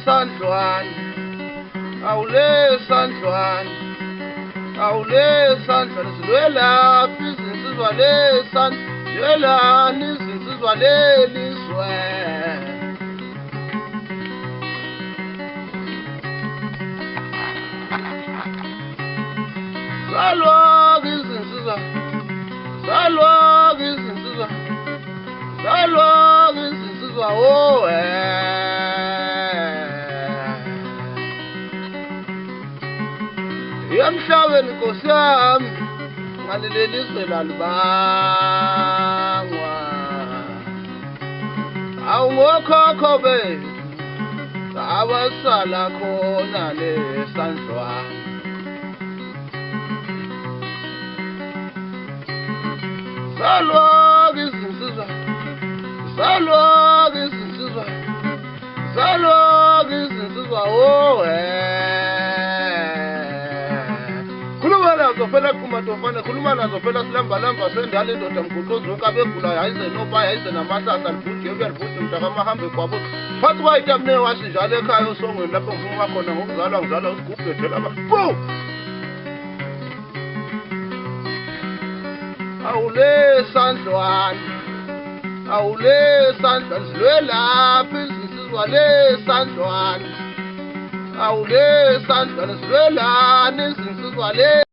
sandlwane, awule sandlwane, awule sandlwane, zilwelaphi izinsizwa zilwelani izinsizwa lelizwe. Zalwa-ke izinsizwa, zalwa-ke izinsizwa, zalwa-ke izinsizwa, oh emhlabeni Nkosi yami ngaleli lizwe lalibangwa, awungokhokho bethu abasala khona lesandlwane. Zalwa-ke izinsizwa, zalwa-ke izinsizwa, zalwa-ke izinsizwa, oh khuluma nazo phela kumatofana, khuluma nazo phela silambalamba sendala indoda mguquzi wonke abegulayo ayize nopaya ayize namahlasa libhuje kuyalibhuje mntakamahambe kwabo phansi kwayitamne washi njalo ekhaya osongweni lapho ngifuma khona ngokuzalwa ngizalwa usigubhedela abafu. Awule sandlwane, awule sandlwane, zilwelaphi izinsizwa lesandlwane, awule sandlwane, zilwelani izinsizwa